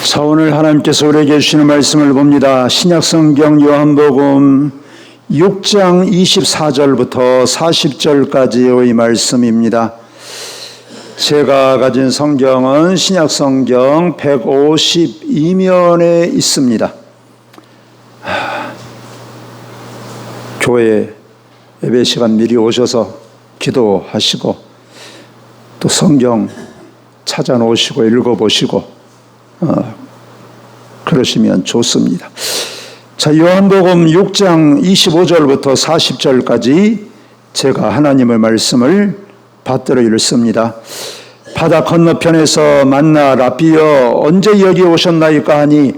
자, 오늘 하나님께서 우리에게 주시는 말씀을 봅니다. 신약성경 요한복음 6장 24절부터 40절까지의 말씀입니다. 제가 가진 성경은 신약성경 152면에 있습니다. 교회 예배 시간 미리 오셔서 기도하시고 또 성경 찾아놓으시고 읽어보시고 그러시면 좋습니다. 자, 요한복음 6장 25절부터 40절까지 제가 하나님의 말씀을 받들어 읽습니다. 바다 건너편에서 만나 라비여 언제 여기 오셨나이까 하니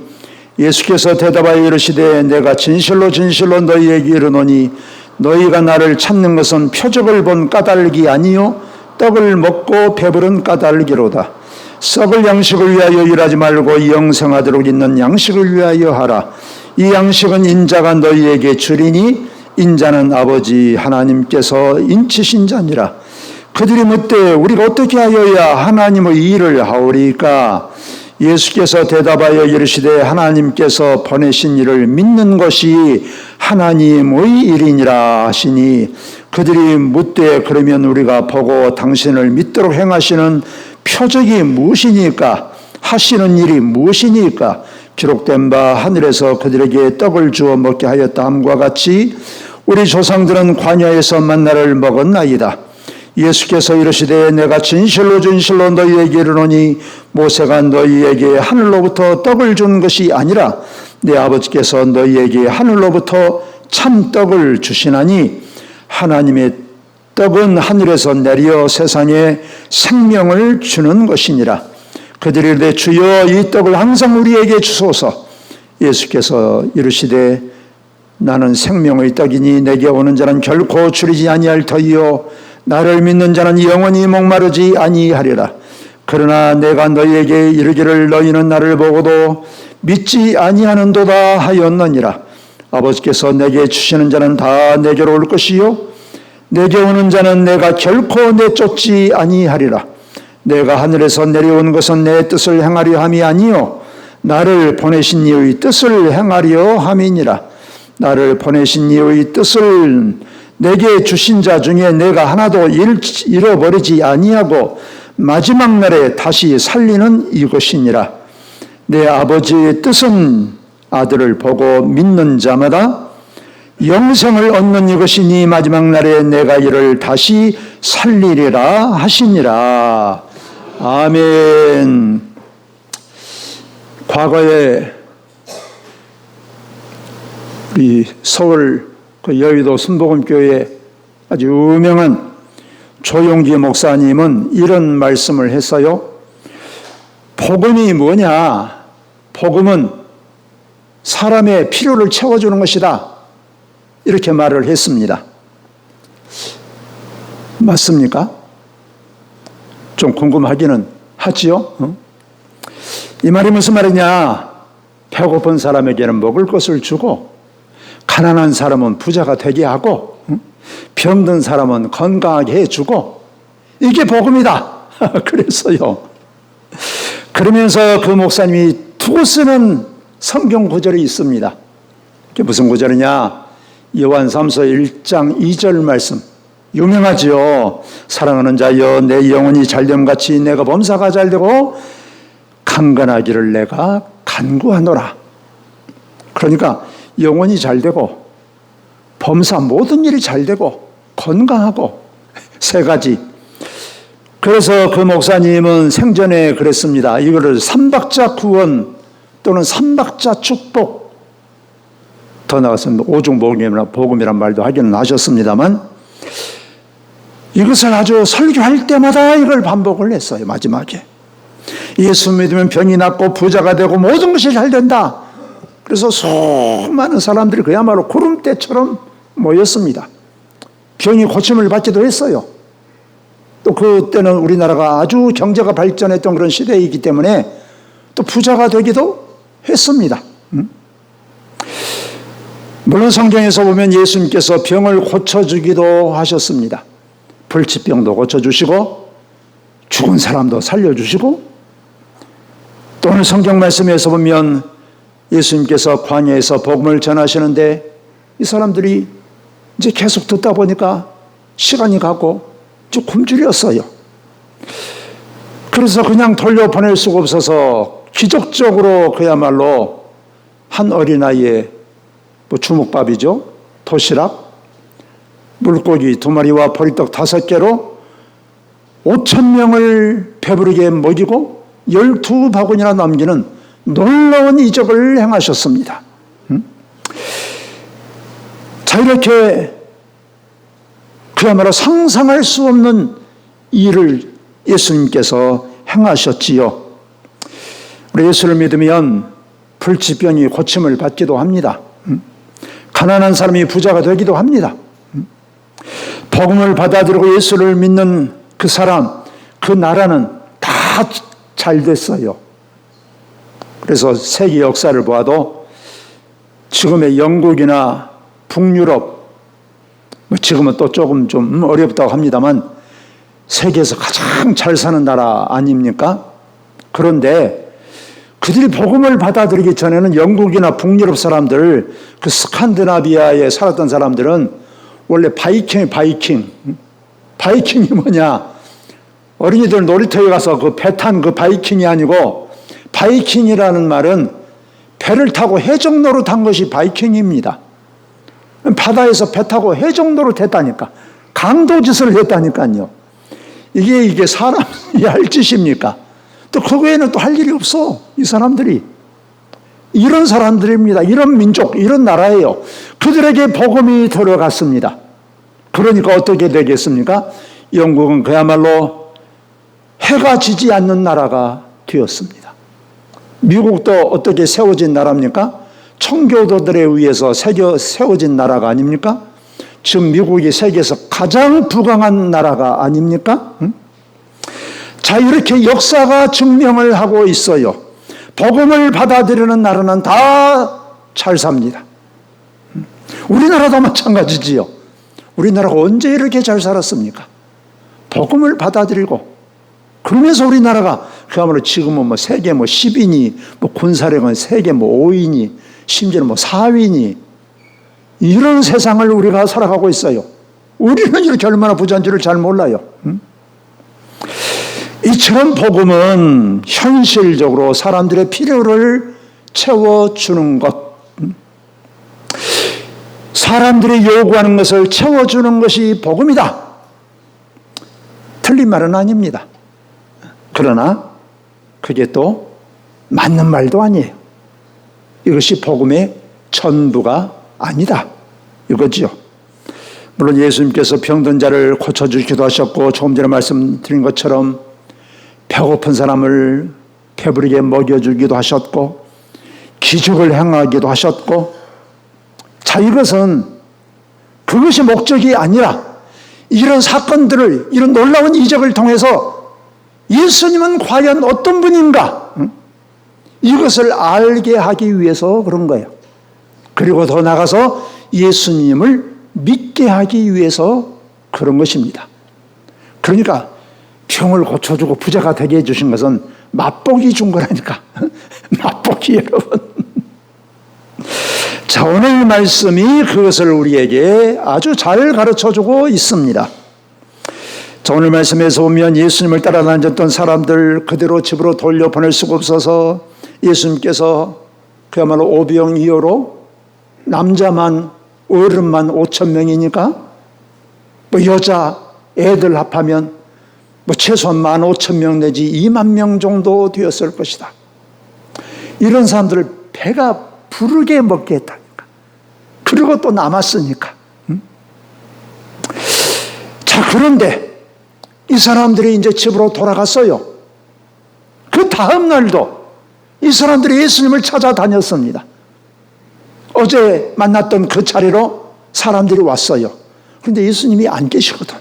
예수께서 대답하여 이르시되 내가 진실로 진실로 너희에게 이르노니 너희가 나를 찾는 것은 표적을 본 까닭이 아니요 떡을 먹고 배부른 까닭이로다. 썩을 양식을 위하여 일하지 말고 영생하도록 있는 양식을 위하여 하라. 이 양식은 인자가 너희에게 주리니 인자는 아버지 하나님께서 인치신 자니라. 그들이 묻되 우리가 어떻게 하여야 하나님의 일을 하오리까? 예수께서 대답하여 이르시되 하나님께서 보내신 이를 믿는 것이 하나님의 일이니라 하시니 그들이 묻되 그러면 우리가 보고 당신을 믿도록 행하시는 표적이 무엇이니까? 하시는 일이 무엇이니까? 기록된 바 하늘에서 그들에게 떡을 주어 먹게 하였다 함과 같이 우리 조상들은 광야에서 만나를 먹었나이다. 예수께서 이르시되 내가 진실로 진실로 너희에게 이르노니 모세가 너희에게 하늘로부터 떡을 준 것이 아니라 내 아버지께서 너희에게 하늘로부터 참 떡을 주시나니 하나님의 떡은 하늘에서 내려 세상에 생명을 주는 것이니라. 그들이 이르되 주여 이 떡을 항상 우리에게 주소서. 예수께서 이르시되 나는 생명의 떡이니 내게 오는 자는 결코 줄이지 아니할 터이요 나를 믿는 자는 영원히 목마르지 아니하리라. 그러나 내가 너희에게 이르기를 너희는 나를 보고도 믿지 아니하는도다 하였느니라. 아버지께서 내게 주시는 자는 다 내게로 올 것이요 내게 오는 자는 내가 결코 내쫓지 아니하리라. 내가 하늘에서 내려온 것은 내 뜻을 행하려 함이 아니요 나를 보내신 이의 뜻을 행하려 함이니라. 나를 보내신 이의 뜻을 내게 주신 자 중에 내가 하나도 잃어버리지 아니하고 마지막 날에 다시 살리는 이것이니라. 내 아버지의 뜻은 아들을 보고 믿는 자마다 영생을 얻는 이것이니 마지막 날에 내가 이를 다시 살리리라 하시니라. 아멘. 과거에 우리 서울 여의도 순복음교회 아주 유명한 조용기 목사님은 이런 말씀을 했어요. 복음이 뭐냐? 복음은 사람의 필요를 채워주는 것이다. 이렇게 말을 했습니다. 맞습니까? 좀 궁금하기는 하지요. 이 말이 무슨 말이냐? 배고픈 사람에게는 먹을 것을 주고 가난한 사람은 부자가 되게 하고 병든 사람은 건강하게 해주고 이게 복음이다. 그랬어요. 그러면서 그 목사님이 두고 쓰는 성경 구절이 있습니다. 그게 무슨 구절이냐? 요한삼서 1장 2절 말씀 유명하지요. 사랑하는 자여 내 영혼이 잘됨같이 내가 범사가 잘되고 강건하기를 내가 간구하노라. 그러니까 영혼이 잘되고 범사 모든 일이 잘되고 건강하고 세 가지. 그래서 그 목사님은 생전에 그랬습니다. 이거를 삼박자 구원 또는 삼박자 축복, 더 나아가서는 오중 복음이란 말도 하기는 하셨습니다만 이것을 아주 설교할 때마다 이걸 반복을 했어요. 마지막에 예수 믿으면 병이 낫고 부자가 되고 모든 것이 잘 된다. 그래서 수많은 사람들이 그야말로 구름대처럼 모였습니다. 병이 고침을 받기도 했어요. 또 그때는 우리나라가 아주 경제가 발전했던 그런 시대이기 때문에 또 부자가 되기도 했습니다. 물론 성경에서 보면 예수님께서 병을 고쳐주기도 하셨습니다. 불치병도 고쳐주시고 죽은 사람도 살려주시고 또 오늘 성경 말씀에서 보면 예수님께서 광야에서 복음을 전하시는데 이 사람들이 이제 계속 듣다 보니까 시간이 가고 좀 굶주렸어요. 그래서 그냥 돌려보낼 수가 없어서 기적적으로 그야말로 한 어린아이의 주먹밥이죠. 도시락, 물고기 2마리와 보리떡 5개로 5,000명을 배부르게 먹이고 12바구니나 남기는 놀라운 이적을 행하셨습니다. 자, 이렇게 그야말로 상상할 수 없는 일을 예수님께서 행하셨지요. 우리 예수를 믿으면 불치병이 고침을 받기도 합니다. 가난한 사람이 부자가 되기도 합니다. 복음을 받아들이고 예수를 믿는 그 사람, 그 나라는 다 잘 됐어요. 그래서 세계 역사를 보아도 지금의 영국이나 북유럽, 지금은 또 조금 좀 어렵다고 합니다만 세계에서 가장 잘 사는 나라 아닙니까? 그런데 그들이 복음을 받아들이기 전에는 영국이나 북유럽 사람들, 그 스칸디나비아에 살았던 사람들은 원래 바이킹이 뭐냐? 어린이들 놀이터에 가서 그 배 탄 그 바이킹이 아니고, 바이킹이라는 말은 배를 타고 해적로로 탄 것이 바이킹입니다. 바다에서 배 타고 해적로로 했다니까. 강도짓을 했다니까요. 이게 사람이 할 짓입니까? 또 그 외에는 또 할 일이 없어. 이 사람들이. 이런 사람들입니다. 이런 민족, 이런 나라예요. 그들에게 복음이 들어갔습니다. 그러니까 어떻게 되겠습니까? 영국은 그야말로 해가 지지 않는 나라가 되었습니다. 미국도 어떻게 세워진 나라입니까? 청교도들에 의해서 세워진 나라가 아닙니까? 지금 미국이 세계에서 가장 부강한 나라가 아닙니까? 자, 이렇게 역사가 증명을 하고 있어요. 복음을 받아들이는 나라는 다 잘 삽니다. 우리나라도 마찬가지지요. 우리나라가 언제 이렇게 잘 살았습니까? 복음을 받아들이고, 그러면서 우리나라가 그야말로 지금은 세계 10위니, 군사력은 세계 5위니, 심지어는 4위니, 이런 세상을 우리가 살아가고 있어요. 우리는 이렇게 얼마나 부자인지를 잘 몰라요. 이처럼 복음은 현실적으로 사람들의 필요를 채워주는 것, 사람들이 요구하는 것을 채워주는 것이 복음이다. 틀린 말은 아닙니다. 그러나 그게 또 맞는 말도 아니에요. 이것이 복음의 전부가 아니다, 이거지요. 물론 예수님께서 병든 자를 고쳐주기도 하셨고, 조금 전에 말씀드린 것처럼 배고픈 사람을 배부르게 먹여주기도 하셨고, 기적을 행하기도 하셨고, 자, 그것이 목적이 아니라 이런 사건들을, 이런 놀라운 이적을 통해서 예수님은 과연 어떤 분인가, 이것을 알게 하기 위해서 그런 거예요. 그리고 더 나아가서 예수님을 믿게 하기 위해서 그런 것입니다. 그러니까 병을 고쳐주고 부자가 되게 해주신 것은 맛보기 준 거라니까. 맛보기, 여러분. 자, 오늘 말씀이 그것을 우리에게 아주 잘 가르쳐주고 있습니다. 자, 오늘 말씀에서 보면 예수님을 따라다녔던 사람들 그대로 집으로 돌려보낼 수가 없어서 예수님께서 그야말로 오병이어로 남자만 어른만 5,000명이니까 여자 애들 합하면 최소한 15,000명 내지 20,000명 정도 되었을 것이다. 이런 사람들을 배가 부르게 먹게 했다니까. 그리고 또 남았으니까. 자, 그런데 이 사람들이 이제 집으로 돌아갔어요. 그 다음 날도 이 사람들이 예수님을 찾아다녔습니다. 어제 만났던 그 자리로 사람들이 왔어요. 그런데 예수님이 안 계시거든.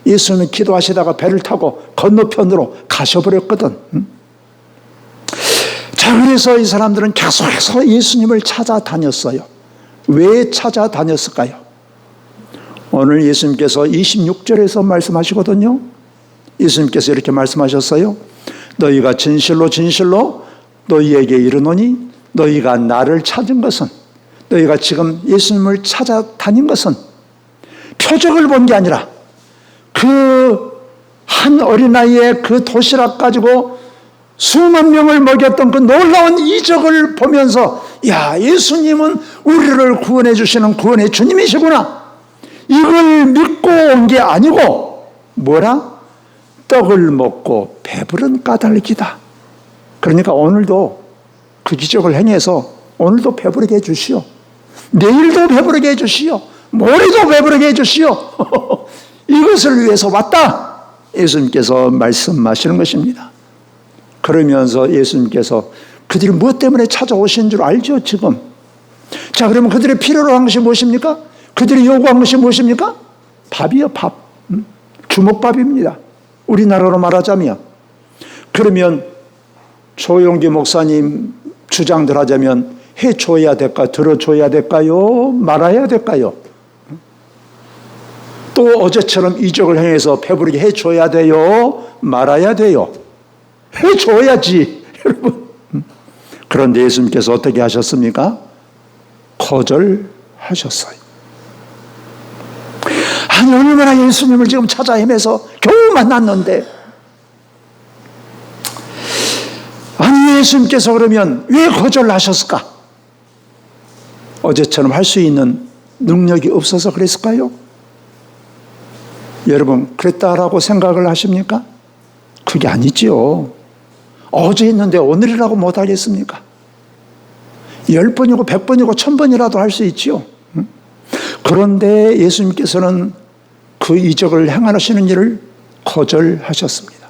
예수님은 기도하시다가 배를 타고 건너편으로 가셔버렸거든. 자, 그래서 이 사람들은 계속해서 예수님을 찾아다녔어요. 왜 찾아다녔을까요? 오늘 예수님께서 26절에서 말씀하시거든요. 예수님께서 이렇게 말씀하셨어요. 너희가 진실로 진실로 너희에게 이르노니 너희가 나를 찾은 것은, 너희가 지금 예수님을 찾아다닌 것은 표적을 본 게 아니라 그 한 어린아이의 그 도시락 가지고 수만 명을 먹였던 그 놀라운 이적을 보면서, 야, 예수님은 우리를 구원해 주시는 구원의 주님이시구나, 이걸 믿고 온 게 아니고 뭐라? 떡을 먹고 배부른 까닭이다. 그러니까 오늘도 그 기적을 행해서 오늘도 배부르게 해주시오, 내일도 배부르게 해주시오, 모레도 배부르게 해주시오. 이것을 위해서 왔다, 예수님께서 말씀하시는 것입니다. 그러면서 예수님께서 그들이 무엇 때문에 찾아오신 줄 알죠, 지금? 자, 그러면 그들의 필요로 한 것이 무엇입니까? 그들이 요구한 것이 무엇입니까? 밥이요, 밥. 주먹밥입니다. 우리나라로 말하자면. 그러면 조용기 목사님 주장들 하자면 해줘야 될까, 들어줘야 될까요, 말아야 될까요? 또 어제처럼 이적을 행해서 배부르게 해줘야 돼요, 말아야 돼요? 해줘야지, 여러분. 그런데 예수님께서 어떻게 하셨습니까? 거절하셨어요. 아니, 얼마나 예수님을 지금 찾아 헤매서 겨우 만났는데, 아니, 예수님께서 그러면 왜 거절하셨을까? 어제처럼 할 수 있는 능력이 없어서 그랬을까요? 여러분, 그랬다라고 생각을 하십니까? 그게 아니지요. 어제 했는데 오늘이라고 못하겠습니까? 10번이고 100번이고 1000번이라도 할 수 있지요. 그런데 예수님께서는 그 이적을 행하시는 일을 거절하셨습니다.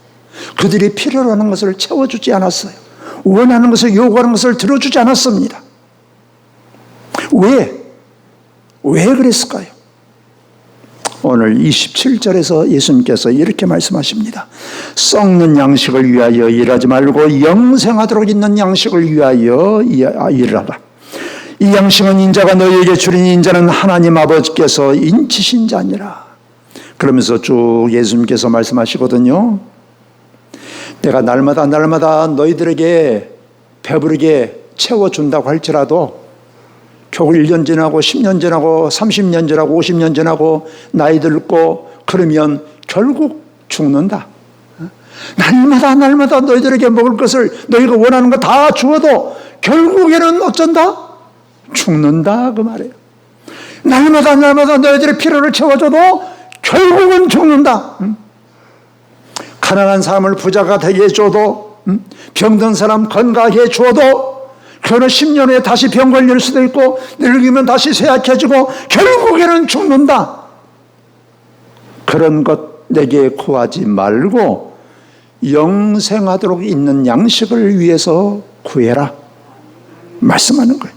그들이 필요로 하는 것을 채워주지 않았어요. 원하는 것을, 요구하는 것을 들어주지 않았습니다. 왜 그랬을까요? 오늘 27절에서 예수님께서 이렇게 말씀하십니다. 썩는 양식을 위하여 일하지 말고 영생하도록 있는 양식을 위하여 일하라. 이 양식은 인자가 너희에게 주린 인자는 하나님 아버지께서 인치신 자니라. 그러면서 쭉 예수님께서 말씀하시거든요. 내가 날마다 너희들에게 배부르게 채워준다고 할지라도 겨우 1년 지나고 10년 지나고 30년 지나고 50년 지나고 나이 들고 그러면 결국 죽는다. 날마다 너희들에게 먹을 것을 너희가 원하는 거 다 주어도 결국에는 어쩐다? 죽는다, 그 말이에요. 날마다 너희들의 필요를 채워줘도 결국은 죽는다. 가난한 사람을 부자가 되게 해줘도, 병든 사람 건강하게 해줘도 그는 10년 후에 다시 병 걸릴 수도 있고 늙으면 다시 쇠약해지고 결국에는 죽는다. 그런 것 내게 구하지 말고 영생하도록 있는 양식을 위해서 구해라, 말씀하는 거예요.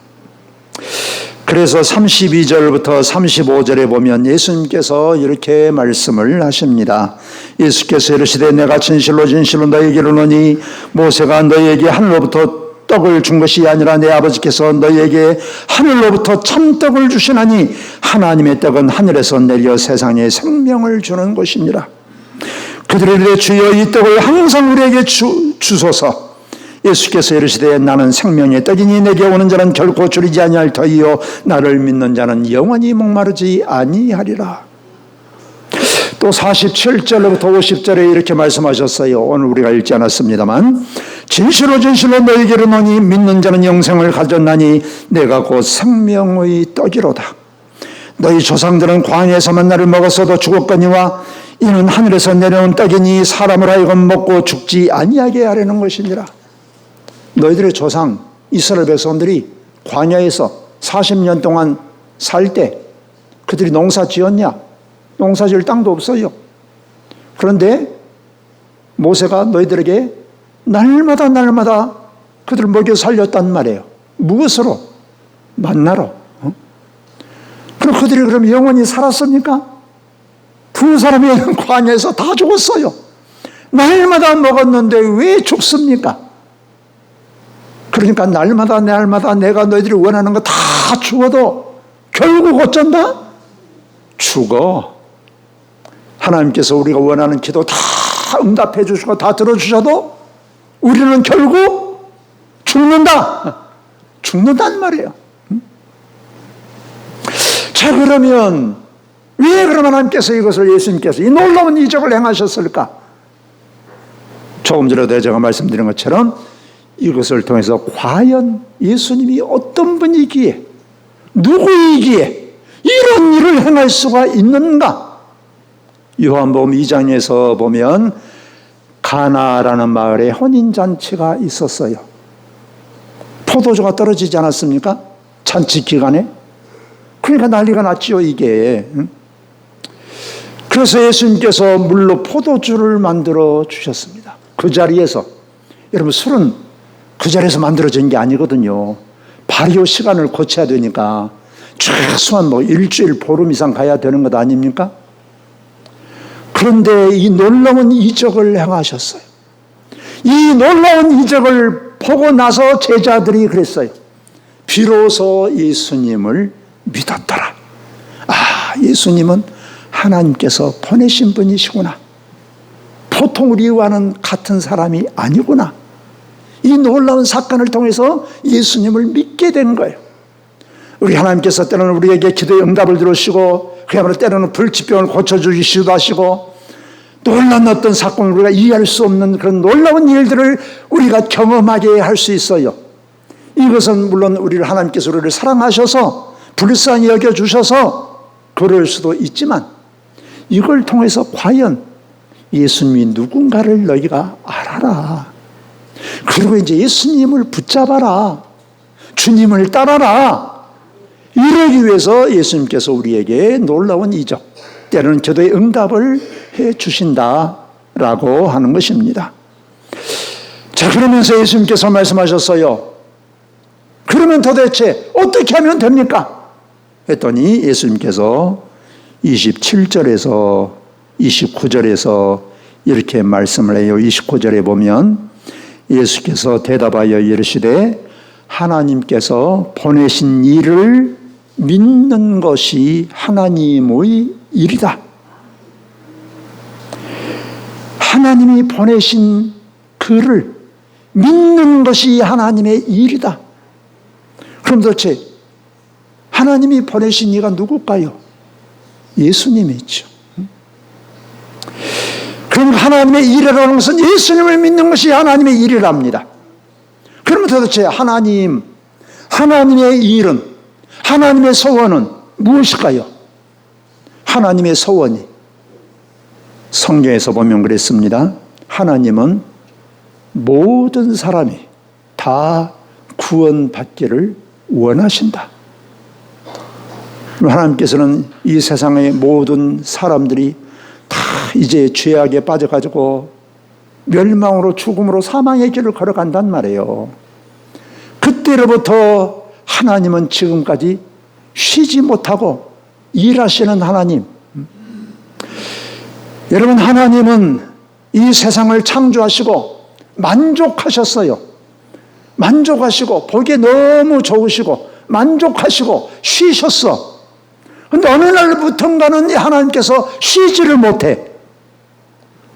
그래서 32절부터 35절에 보면 예수님께서 이렇게 말씀을 하십니다. 예수께서 이르시되 내가 진실로 너희에게 이르노니 모세가 너희에게 하늘로부터 떡을 준 것이 아니라 내 아버지께서 너희에게 하늘로부터 참떡을 주시나니 하나님의 떡은 하늘에서 내려 세상에 생명을 주는 것이니라. 그들이 이르되 주여 이 떡을 항상 우리에게 주소서. 예수께서 이르시되 나는 생명의 떡이니 내게 오는 자는 결코 줄이지 아니할 터이요 나를 믿는 자는 영원히 목마르지 아니하리라. 또 47절부터 50절에 이렇게 말씀하셨어요. 오늘 우리가 읽지 않았습니다만, 진실로 너희에게 이르노니 믿는 자는 영생을 가졌나니 내가 곧 생명의 떡이로다. 너희 조상들은 광야에서 만나를 먹었어도 죽었거니와 이는 하늘에서 내려온 떡이니 사람을 하여금 먹고 죽지 아니하게 하려는 것이니라. 너희들의 조상 이스라엘 백성들이 광야에서 40년 동안 살 때 그들이 농사 지었냐? 농사 지을 땅도 없어요. 그런데 모세가 너희들에게 날마다 그들을 먹여 살렸단 말이에요. 무엇으로? 만나로. 그럼 그들이 그럼 영원히 살았습니까? 두 사람이 광야에서 다 죽었어요. 날마다 먹었는데 왜 죽습니까? 그러니까 날마다 내가 너희들이 원하는 거 다 주어도 결국 어쩐다? 죽어. 하나님께서 우리가 원하는 기도 다 응답해 주시고 다 들어주셔도 우리는 결국 죽는다. 죽는다는 말이에요. 자, 그러면 왜 그러면 하나님께서 이것을 예수님께서 이 놀라운 이적을 행하셨을까? 조금 전에도 제가 말씀드린 것처럼 이것을 통해서 과연 예수님이 어떤 분이기에, 누구이기에 이런 일을 행할 수가 있는가? 요한복음 2장에서 보면 가나라는 마을에 혼인잔치가 있었어요. 포도주가 떨어지지 않았습니까? 잔치 기간에. 그러니까 난리가 났죠, 이게. 그래서 예수님께서 물로 포도주를 만들어 주셨습니다. 그 자리에서. 여러분, 술은 그 자리에서 만들어진 게 아니거든요. 발효 시간을 거쳐야 되니까 최소한 일주일, 보름 이상 가야 되는 것 아닙니까? 그런데 이 놀라운 이적을 행하셨어요. 이 놀라운 이적을 보고 나서 제자들이 그랬어요. 비로소 예수님을 믿었더라. 아, 예수님은 하나님께서 보내신 분이시구나. 보통 우리와는 같은 사람이 아니구나. 이 놀라운 사건을 통해서 예수님을 믿게 된 거예요. 우리 하나님께서 때로는 우리에게 기도의 응답을 들으시고 그야말로 때로는 불치병을 고쳐주시기도 하시고 놀라운 어떤 사건을 우리가 이해할 수 없는 그런 놀라운 일들을 우리가 경험하게 할 수 있어요. 이것은 물론 하나님께서 우리를 사랑하셔서 불쌍히 여겨주셔서 그럴 수도 있지만 이걸 통해서 과연 예수님이 누군가를 너희가 알아라. 그리고 이제 예수님을 붙잡아라. 주님을 따라라. 이러기 위해서 예수님께서 우리에게 놀라운 이적, 때로는 기도의 응답을 해 주신다라고 하는 것입니다. 자, 그러면서 예수님께서 말씀하셨어요. 그러면 도대체 어떻게 하면 됩니까? 했더니 예수님께서 27절에서 29절에서 이렇게 말씀을 해요. 29절에 보면 예수께서 대답하여 이르시되 하나님께서 보내신 이를 믿는 것이 하나님의 일이다. 하나님이 보내신 그를 믿는 것이 하나님의 일이다. 그럼 도대체 하나님이 보내신 이가 누굴까요? 예수님이죠. 그럼 하나님의 일이라는 것은 예수님을 믿는 것이 하나님의 일이랍니다. 그러면 도대체 하나님의 일은, 하나님의 소원은 무엇일까요? 하나님의 소원이 성경에서 보면 그랬습니다. 하나님은 모든 사람이 다 구원받기를 원하신다. 하나님께서는 이 세상의 모든 사람들이 다 이제 죄악에 빠져가지고 멸망으로, 죽음으로, 사망의 길을 걸어간단 말이에요. 그때로부터 하나님은 지금까지 쉬지 못하고 일하시는 하나님. 여러분, 하나님은 이 세상을 창조하시고 만족하셨어요. 만족하시고 보기에 너무 좋으시고 만족하시고 쉬셨어. 그런데 어느 날부턴가는 하나님께서 쉬지를 못해.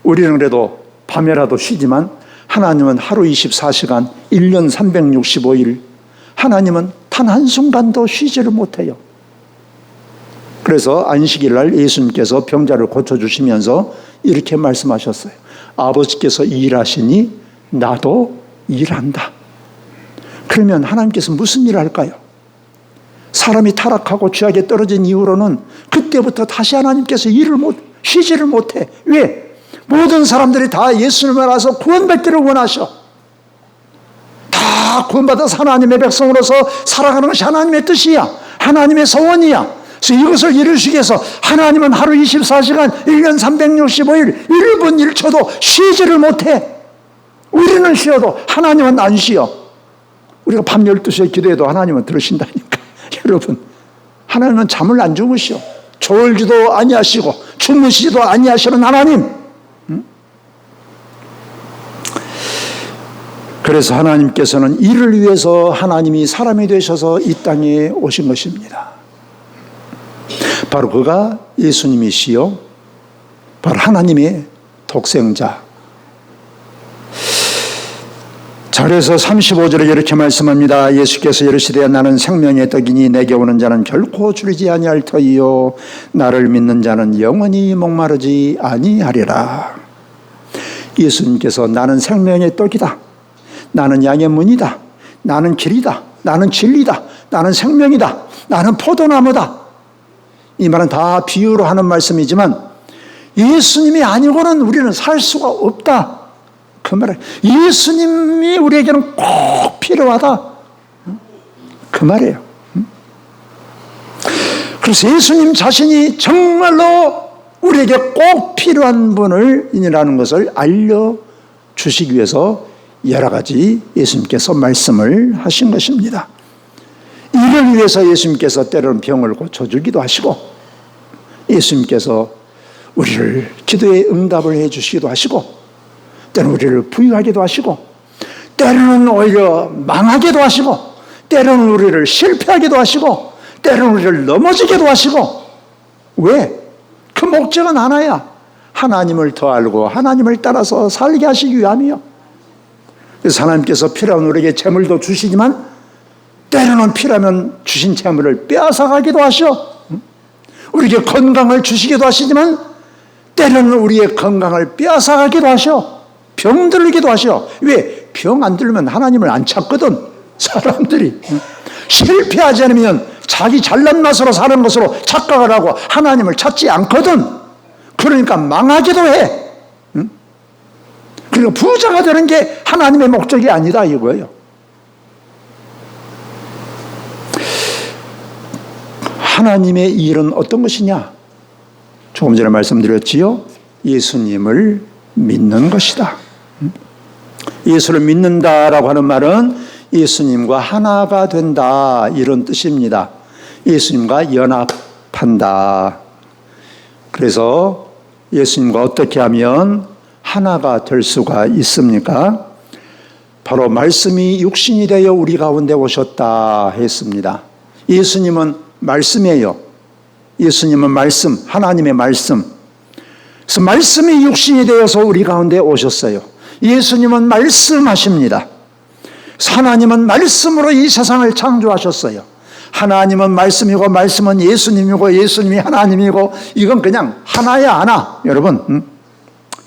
우리는 그래도 밤에라도 쉬지만 하나님은 하루 24시간 1년 365일 하나님은 단 한순간도 쉬지를 못해요. 그래서 안식일 날 예수님께서 병자를 고쳐주시면서 이렇게 말씀하셨어요. 아버지께서 일하시니 나도 일한다. 그러면 하나님께서 무슨 일을 할까요? 사람이 타락하고 죄악에 떨어진 이후로는 그때부터 다시 하나님께서 쉬지를 못해. 왜? 모든 사람들이 다 예수님을 알아서 구원받기를 원하셔. 다 구원받아서 하나님의 백성으로서 살아가는 것이 하나님의 뜻이야. 하나님의 소원이야. 그래서 이것을 이루시기 위해서 하나님은 하루 24시간 1년 365일 1분 1초도 쉬지를 못해. 우리는 쉬어도 하나님은 안 쉬어. 우리가 밤 12시에 기도해도 하나님은 들으신다니까. 여러분, 하나님은 잠을 안 주무시오. 졸지도 아니하시고 주무시지도 아니하시는 하나님. 그래서 하나님께서는 이를 위해서 하나님이 사람이 되셔서 이 땅에 오신 것입니다. 바로 그가 예수님이시요, 바로 하나님의 독생자. 자, 그래서 35절에 이렇게 말씀합니다. 예수께서 이르시되 나는 생명의 떡이니 내게 오는 자는 결코 줄이지 아니할 터이요 나를 믿는 자는 영원히 목마르지 아니하리라. 예수님께서 나는 생명의 떡이다, 나는 양의 문이다, 나는 길이다, 나는 진리다, 나는 생명이다, 나는 포도나무다. 이 말은 다 비유로 하는 말씀이지만 예수님이 아니고는 우리는 살 수가 없다, 그 말이에요. 예수님이 우리에게는 꼭 필요하다, 그 말이에요. 그래서 예수님 자신이 정말로 우리에게 꼭 필요한 분이라는 것을 알려주시기 위해서 여러 가지 예수님께서 말씀을 하신 것입니다. 이를 위해서 예수님께서 때로는 병을 고쳐주기도 하시고, 예수님께서 우리를 기도에 응답을 해주시기도 하시고, 때로는 우리를 부유하기도 하시고, 때로는 오히려 망하기도 하시고, 때로는 우리를 실패하기도 하시고, 때로는 우리를 넘어지기도 하시고. 왜? 그 목적은 하나야. 하나님을 더 알고 하나님을 따라서 살게 하시기 위함이요. 그래서 하나님께서 필요한 우리에게 재물도 주시지만 때로는 필요하면 주신 재물을 빼앗아가기도 하시오. 우리에게 건강을 주시기도 하시지만 때로는 우리의 건강을 빼앗아가기도 하시오. 병 들기도 하시오. 왜? 병 안 들면 하나님을 안 찾거든. 사람들이 실패하지 않으면 자기 잘난 맛으로 사는 것으로 착각을 하고 하나님을 찾지 않거든. 그러니까 망하기도 해. 그리고 부자가 되는 게 하나님의 목적이 아니다 이거예요. 하나님의 일은 어떤 것이냐? 조금 전에 말씀드렸지요. 예수님을 믿는 것이다. 예수를 믿는다라고 하는 말은 예수님과 하나가 된다, 이런 뜻입니다. 예수님과 연합한다. 그래서 예수님과 어떻게 하면 하나가 될 수가 있습니까? 바로 말씀이 육신이 되어 우리 가운데 오셨다 했습니다. 예수님은 말씀이에요. 예수님은 말씀, 하나님의 말씀. 그래서 말씀이 육신이 되어서 우리 가운데 오셨어요. 예수님은 말씀하십니다. 하나님은 말씀으로 이 세상을 창조하셨어요. 하나님은 말씀이고 말씀은 예수님이고 예수님이 하나님이고, 이건 그냥 하나야 하나. 여러분,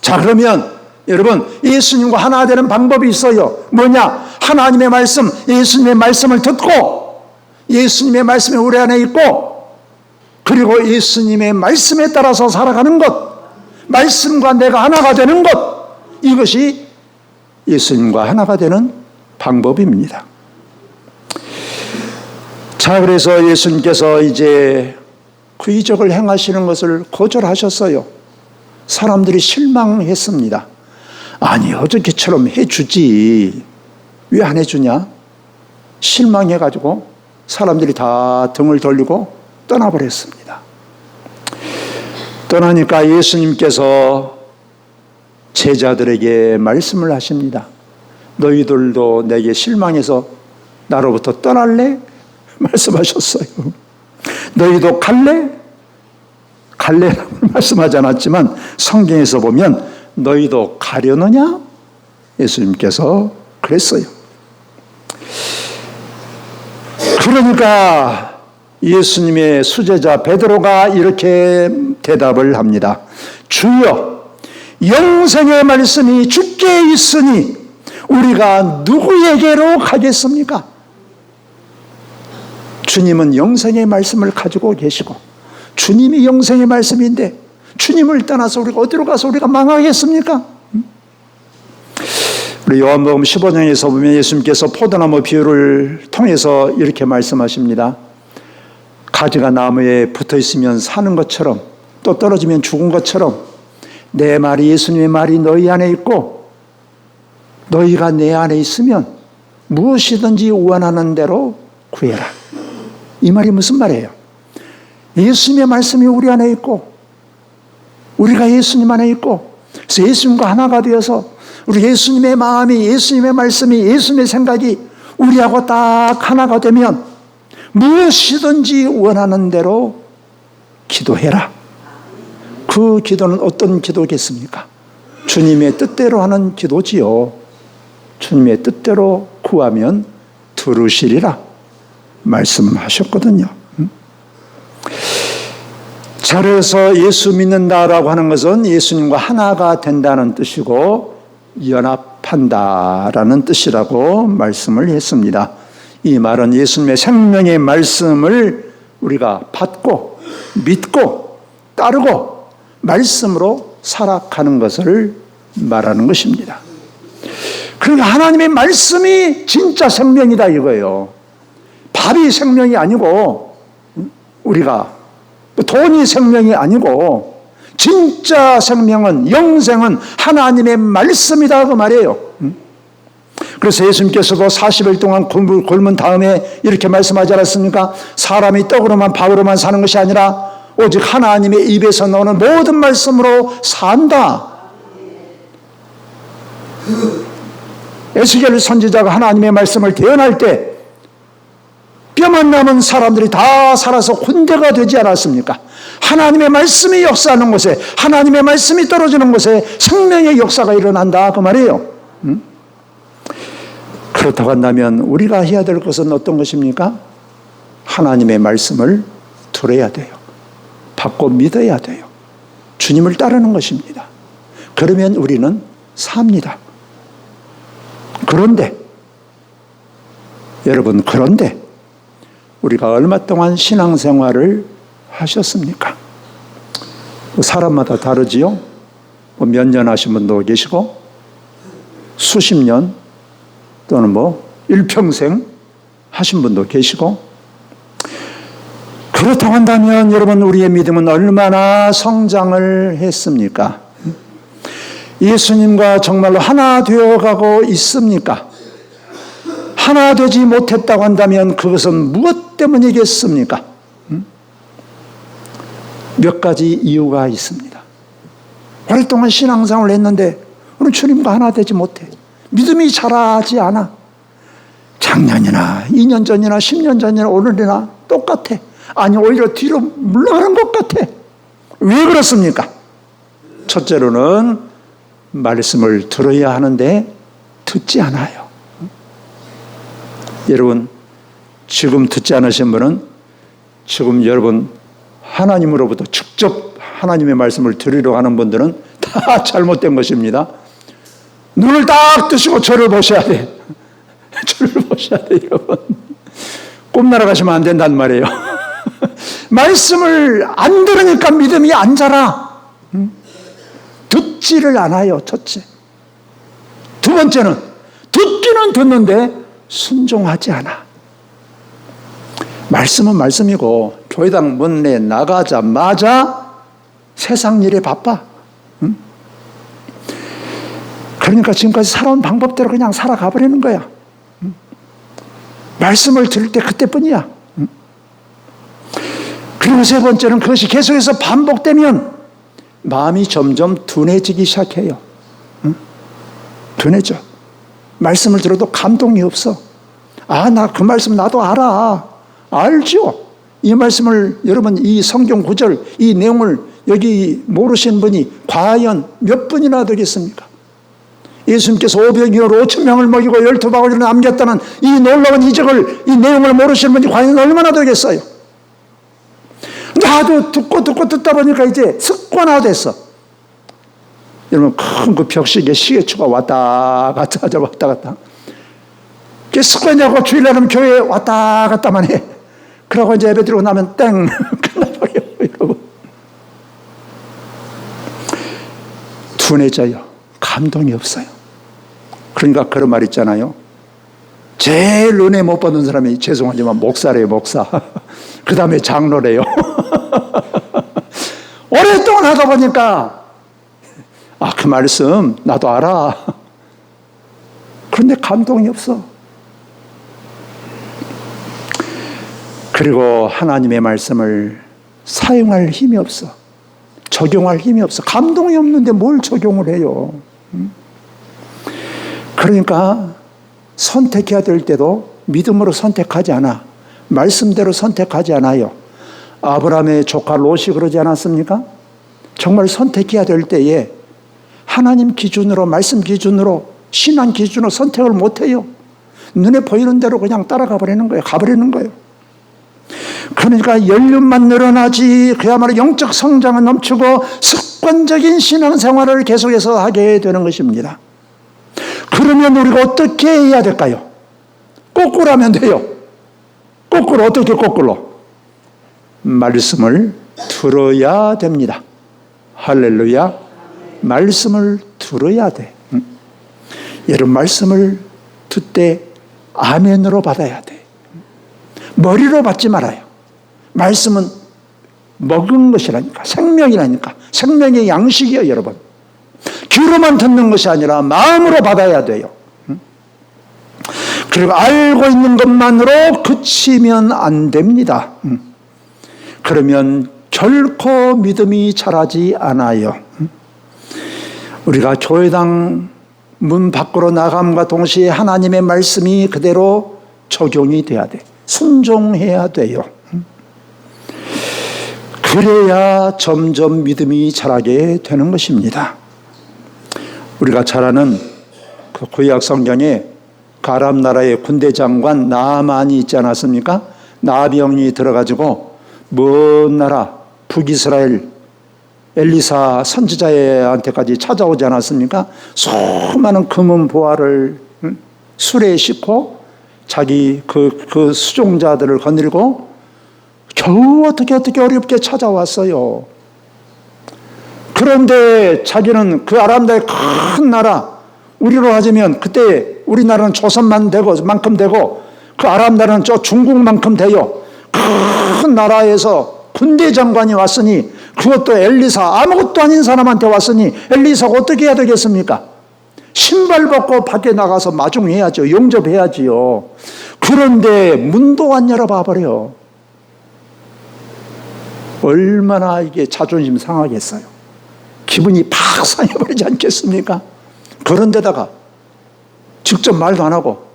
자, 그러면 여러분, 예수님과 하나 되는 방법이 있어요. 뭐냐? 하나님의 말씀, 예수님의 말씀을 듣고 예수님의 말씀이 우리 안에 있고, 그리고 예수님의 말씀에 따라서 살아가는 것, 말씀과 내가 하나가 되는 것, 이것이 예수님과 하나가 되는 방법입니다. 자, 그래서 예수님께서 이제 그 이적을 행하시는 것을 거절하셨어요. 사람들이 실망했습니다. 아니, 어저께처럼 해주지 왜 안 해주냐? 실망해가지고 사람들이 다 등을 돌리고 떠나버렸습니다. 떠나니까 예수님께서 제자들에게 말씀을 하십니다. 너희들도 내게 실망해서 나로부터 떠날래? 말씀하셨어요. 너희도 갈래? 갈래라고 말씀하지 않았지만 성경에서 보면 너희도 가려느냐? 예수님께서 그랬어요. 그러니까 예수님의 수제자 베드로가 이렇게 대답을 합니다. 주여, 영생의 말씀이 주께 있으니 우리가 누구에게로 가겠습니까? 주님은 영생의 말씀을 가지고 계시고 주님이 영생의 말씀인데 주님을 떠나서 우리가 어디로 가서 우리가 망하겠습니까? 우리 요한복음 15장에서 보면 예수님께서 포도나무 비유를 통해서 이렇게 말씀하십니다. 가지가 나무에 붙어 있으면 사는 것처럼 또 떨어지면 죽은 것처럼 내 말이, 예수님의 말이 너희 안에 있고 너희가 내 안에 있으면 무엇이든지 원하는 대로 구해라. 이 말이 무슨 말이에요? 예수님의 말씀이 우리 안에 있고 우리가 예수님 안에 있고, 그래서 예수님과 하나가 되어서 우리 예수님의 마음이, 예수님의 말씀이, 예수님의 생각이 우리하고 딱 하나가 되면 무엇이든지 원하는 대로 기도해라. 그 기도는 어떤 기도겠습니까? 주님의 뜻대로 하는 기도지요. 주님의 뜻대로 구하면 들으시리라 말씀하셨거든요. 그래서 예수 믿는다라고 하는 것은 예수님과 하나가 된다는 뜻이고 연합한다라는 뜻이라고 말씀을 했습니다. 이 말은 예수님의 생명의 말씀을 우리가 받고 믿고 따르고 말씀으로 살아가는 것을 말하는 것입니다. 그러니까 하나님의 말씀이 진짜 생명이다 이거예요. 밥이 생명이 아니고 우리가 돈이 생명이 아니고 진짜 생명은 영생은 하나님의 말씀이다 그 말이에요. 그래서 예수님께서도 40일 동안 굶은 다음에 이렇게 말씀하지 않았습니까? 사람이 떡으로만 밥으로만 사는 것이 아니라 오직 하나님의 입에서 나오는 모든 말씀으로 산다. 에스겔 선지자가 하나님의 말씀을 대언할 때 뼈만 남은 사람들이 다 살아서 군대가 되지 않았습니까? 하나님의 말씀이 역사하는 곳에, 하나님의 말씀이 떨어지는 곳에 생명의 역사가 일어난다 그 말이에요. 그렇다고 한다면 우리가 해야 될 것은 어떤 것입니까? 하나님의 말씀을 들어야 돼요. 받고 믿어야 돼요. 주님을 따르는 것입니다. 그러면 우리는 삽니다. 그런데 여러분, 그런데 우리가 얼마 동안 신앙생활을 하셨습니까? 사람마다 다르지요. 몇 년 하신 분도 계시고 수십 년 또는 일평생 하신 분도 계시고, 그렇다고 한다면 여러분, 우리의 믿음은 얼마나 성장을 했습니까? 예수님과 정말로 하나 되어가고 있습니까? 하나 되지 못했다고 한다면 그것은 무엇 때문이겠습니까? 몇 가지 이유가 있습니다. 오랫동안 신앙생활을 했는데 오늘 주님과 하나 되지 못해. 믿음이 자라지 않아. 작년이나 2년 전이나 10년 전이나 오늘이나 똑같아. 아니, 오히려 뒤로 물러가는 것 같아. 왜 그렇습니까? 첫째로는 말씀을 들어야 하는데 듣지 않아요. 여러분, 지금 듣지 않으신 분은 지금 여러분 하나님으로부터 직접 하나님의 말씀을 들으려고 하는 분들은 다 잘못된 것입니다. 눈을 딱 뜨시고 저를 보셔야 돼. 저를 보셔야 돼, 여러분. 꿈 날아가시면 안 된단 말이에요. 말씀을 안 들으니까 믿음이 안 자라. 듣지를 않아요, 첫째. 두 번째는 듣기는 듣는데 순종하지 않아. 말씀은 말씀이고 교회당 문에 나가자마자 세상 일에 바빠. 그러니까 지금까지 살아온 방법대로 그냥 살아가 버리는 거야. 말씀을 들을 때 그때뿐이야. 그리고 세 번째는 그것이 계속해서 반복되면 마음이 점점 둔해지기 시작해요. 둔해져. 말씀을 들어도 감동이 없어. 아, 나 그 말씀 나도 알아. 알죠? 이 말씀을 여러분, 이 성경 구절, 이 내용을 여기 모르신 분이 과연 몇 분이나 되겠습니까? 예수님께서 500여로 5,000명을 먹이고 12바구니를 남겼다는 이 놀라운 이적을, 이 내용을 모르시는 분이 과연 얼마나 되겠어요? 나도 듣고 듣다 보니까 이제 습관화됐어. 여러분, 큰 그 벽시계 시계추가 왔다 갔다 왔다 갔다. 그게 습관이라고 주일날은 교회에 왔다 갔다만 해. 그러고 이제 예배 드리고 나면 땡 끝나버려요. 이러고 둔해져요. 감동이 없어요. 그러니까 그런 말 있잖아요. 제일 은혜 못 받는 사람이 죄송하지만 목사래요, 목사. 그 다음에 장로래요. 오랫동안 하다 보니까 아, 그 말씀 나도 알아. 그런데 감동이 없어. 그리고 하나님의 말씀을 사용할 힘이 없어. 적용할 힘이 없어. 감동이 없는데 뭘 적용을 해요? 그러니까 선택해야 될 때도 믿음으로 선택하지 않아. 말씀대로 선택하지 않아요. 아브라함의 조카 롯이 그러지 않았습니까? 정말 선택해야 될 때에 하나님 기준으로, 말씀 기준으로 신앙 기준으로 선택을 못해요. 눈에 보이는 대로 그냥 따라가 버리는 거예요. 가버리는 거예요. 그러니까 연륜만 늘어나지 그야말로 영적 성장은 넘치고 습관적인 신앙생활을 계속해서 하게 되는 것입니다. 그러면 우리가 어떻게 해야 될까요? 거꾸로 하면 돼요. 거꾸로, 어떻게 거꾸로? 말씀을 들어야 됩니다. 할렐루야. 말씀을 들어야 돼. 여러분, 말씀을 듣되 아멘으로 받아야 돼. 머리로 받지 말아요. 말씀은 먹은 것이라니까, 생명이라니까. 생명의 양식이에요, 여러분. 귀로만 듣는 것이 아니라 마음으로 받아야 돼요. 그리고 알고 있는 것만으로 그치면 안 됩니다. 그러면 결코 믿음이 자라지 않아요. 우리가 교회당 문 밖으로 나감과 동시에 하나님의 말씀이 그대로 적용이 돼야 돼. 순종해야 돼요. 그래야 점점 믿음이 자라게 되는 것입니다. 우리가 잘 아는 그 구약 성경에 그 아람 나라의 군대 장관 나아만이 있지 않았습니까? 나병이 들어가지고 먼 나라 북이스라엘 엘리사 선지자한테까지 찾아오지 않았습니까? 수많은 금은 보화를 수레에 싣고 자기 그 수종자들을 거느리고 겨우 어떻게 어렵게 찾아왔어요. 그런데 자기는 그 아람 나라의 큰 나라, 우리로 하자면 그때 우리나라는 조선만 되고 만큼 되고 그 아람 나라는 저 중국만큼 돼요. 큰 나라에서 군대 장관이 왔으니, 그것도 엘리사, 아무것도 아닌 사람한테 왔으니 엘리사가 어떻게 해야 되겠습니까? 신발 벗고 밖에 나가서 마중해야죠. 영접해야지요. 그런데 문도 안 열어봐 버려. 얼마나 이게 자존심 상하겠어요. 기분이 팍 상해버리지 않겠습니까? 그런데다가 직접 말도 안 하고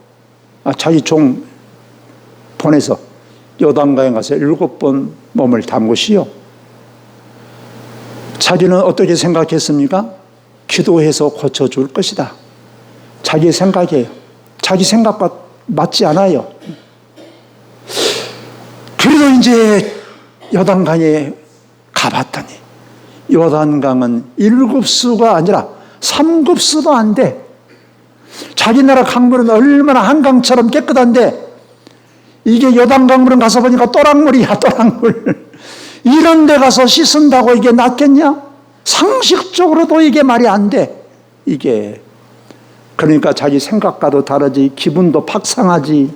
자기 종 보내서 요단강에 가서 7번 몸을 담그시오. 자기는 어떻게 생각했습니까? 기도해서 고쳐줄 것이다. 자기의 생각이에요. 자기 생각과 맞지 않아요. 그래도 이제 요단강에 가봤더니 요단강은 1급수가 아니라 3급수도 안 돼. 자기 나라 강물은 얼마나 한강처럼 깨끗한데 이게 요단강물은 가서 보니까 또랑물이야, 또랑물. 이런 데 가서 씻은다고 이게 낫겠냐? 상식적으로도 이게 말이 안 돼. 이게. 그러니까 자기 생각과도 다르지, 기분도 팍 상하지.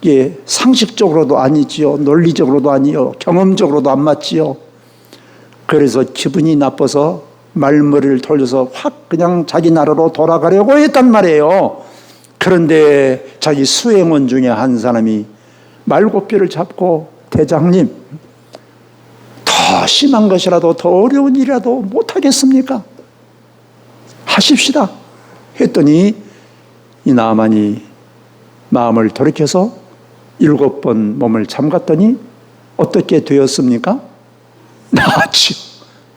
이게 상식적으로도 아니지요. 논리적으로도 아니요. 경험적으로도 안 맞지요. 그래서 기분이 나빠서 말머리를 돌려서 확 그냥 자기 나라로 돌아가려고 했단 말이에요. 그런데 자기 수행원 중에 한 사람이 말고삐를 잡고, 대장님, 더 심한 것이라도 더 어려운 일이라도 못하겠습니까? 하십시다. 했더니 이 나아만이 마음을 돌이켜서 7번 몸을 잠갔더니 어떻게 되었습니까? 나았지요.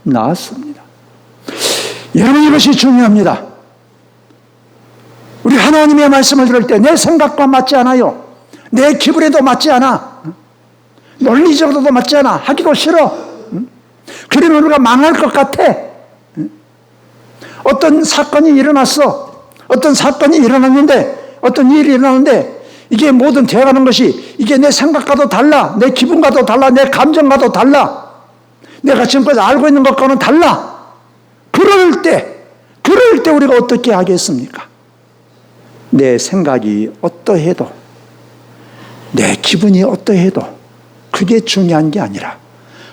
나았습니다. 여러분, 이것이 중요합니다. 우리 하나님의 말씀을 들을 때 내 생각과 맞지 않아요. 내 기분에도 맞지 않아. 논리적으로도 맞지 않아. 하기도 싫어. 그러면 우리가 망할 것 같아. 어떤 사건이 일어났어. 어떤 사건이 일어났는데, 어떤 일이 일어났는데 이게 모든 되어가는 것이 이게 내 생각과도 달라. 내 기분과도 달라. 내 감정과도 달라. 내가 지금까지 알고 있는 것과는 달라. 그럴 때 우리가 어떻게 하겠습니까? 내 생각이 어떠해도, 내 기분이 어떠해도 그게 중요한 게 아니라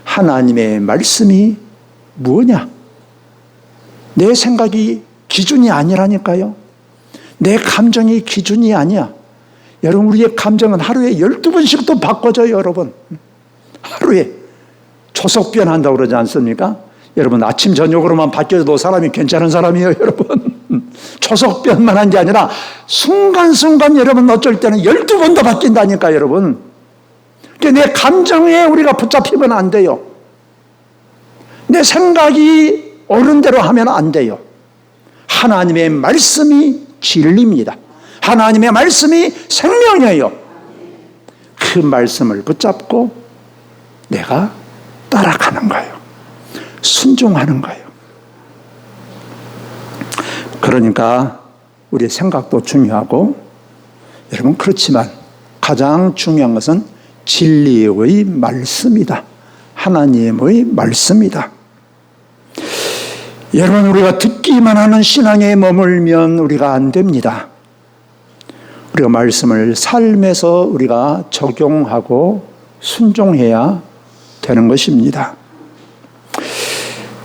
하나님의 말씀이 뭐냐? 내 생각이 기준이 아니라니까요. 내 감정이 기준이 아니야. 여러분, 우리의 감정은 하루에 12번씩도 바꿔져요, 여러분. 하루에. 초석변한다고 그러지 않습니까? 여러분, 아침 저녁으로만 바뀌어도 사람이 괜찮은 사람이에요, 여러분. 초석변만 한 게 아니라 순간순간 여러분 어쩔 때는 12번도 바뀐다니까, 여러분. 내 감정에 우리가 붙잡히면 안 돼요. 내 생각이 옳은 대로 하면 안 돼요. 하나님의 말씀이 진리입니다. 하나님의 말씀이 생명이에요. 그 말씀을 붙잡고 내가 따라가는 거예요. 순종하는 거예요. 그러니까 우리의 생각도 중요하고, 여러분, 그렇지만 가장 중요한 것은 진리의 말씀이다. 하나님의 말씀이다. 여러분, 우리가 듣기만 하는 신앙에 머물면 우리가 안 됩니다. 우리가 말씀을 삶에서 우리가 적용하고 순종해야 되는 것입니다.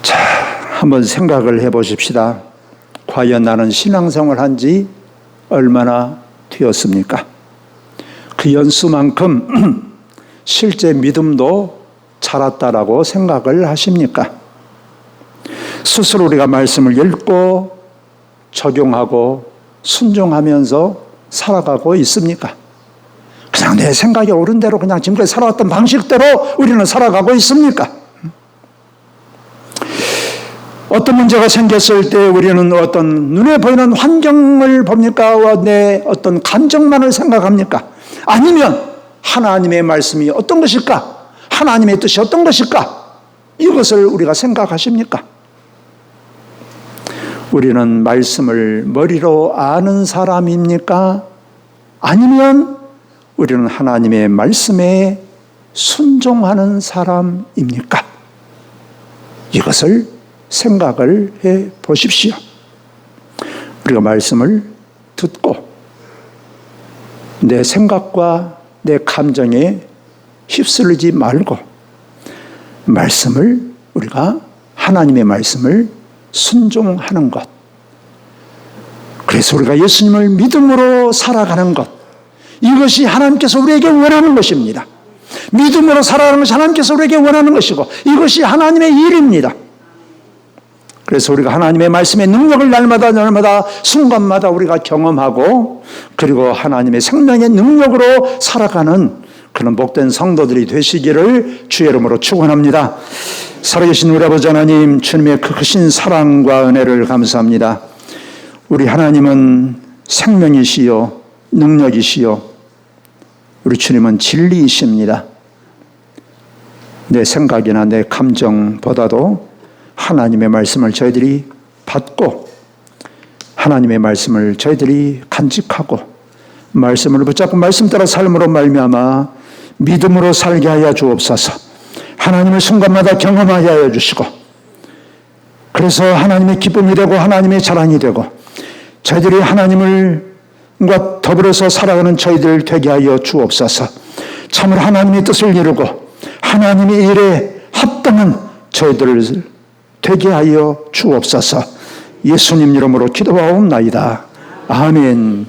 자, 한번 생각을 해보십시다. 과연 나는 신앙생활 한 지 얼마나 되었습니까? 그 연수만큼 실제 믿음도 자랐다라고 생각을 하십니까? 스스로 우리가 말씀을 읽고 적용하고 순종하면서 살아가고 있습니까? 그냥 내 생각이 옳은 대로 그냥 지금까지 살아왔던 방식대로 우리는 살아가고 있습니까? 어떤 문제가 생겼을 때 우리는 어떤 눈에 보이는 환경을 봅니까? 내 어떤 감정만을 생각합니까? 아니면 하나님의 말씀이 어떤 것일까? 하나님의 뜻이 어떤 것일까? 이것을 우리가 생각하십니까? 우리는 말씀을 머리로 아는 사람입니까? 아니면 우리는 하나님의 말씀에 순종하는 사람입니까? 이것을 생각을 해 보십시오. 우리가 말씀을 듣고 내 생각과 내 감정에 휩쓸리지 말고 말씀을, 우리가 하나님의 말씀을 순종하는 것. 그래서 우리가 예수님을 믿음으로 살아가는 것. 이것이 하나님께서 우리에게 원하는 것입니다. 믿음으로 살아가는 것이 하나님께서 우리에게 원하는 것이고, 이것이 하나님의 일입니다. 그래서 우리가 하나님의 말씀의 능력을 날마다 순간마다 우리가 경험하고, 그리고 하나님의 생명의 능력으로 살아가는 그런 복된 성도들이 되시기를 주의 이름으로 축원합니다. 살아계신 우리 아버지 하나님, 주님의 그 크신 사랑과 은혜를 감사합니다. 우리 하나님은 생명이시요 능력이시요 우리 주님은 진리이십니다. 내 생각이나 내 감정보다도 하나님의 말씀을 저희들이 받고, 하나님의 말씀을 저희들이 간직하고, 말씀을 붙잡고 말씀 따라 삶으로 말미암아 믿음으로 살게 하여 주옵소서. 하나님을 순간마다 경험하게 하여 주시고, 그래서 하나님의 기쁨이 되고 하나님의 자랑이 되고, 저희들이 하나님과 더불어서 살아가는 저희들 되게 하여 주옵소서. 참으로 하나님의 뜻을 이루고 하나님의 일에 합당한 저희들을 되게 하여 주옵소서. 예수님 이름으로 기도하옵나이다. 아멘.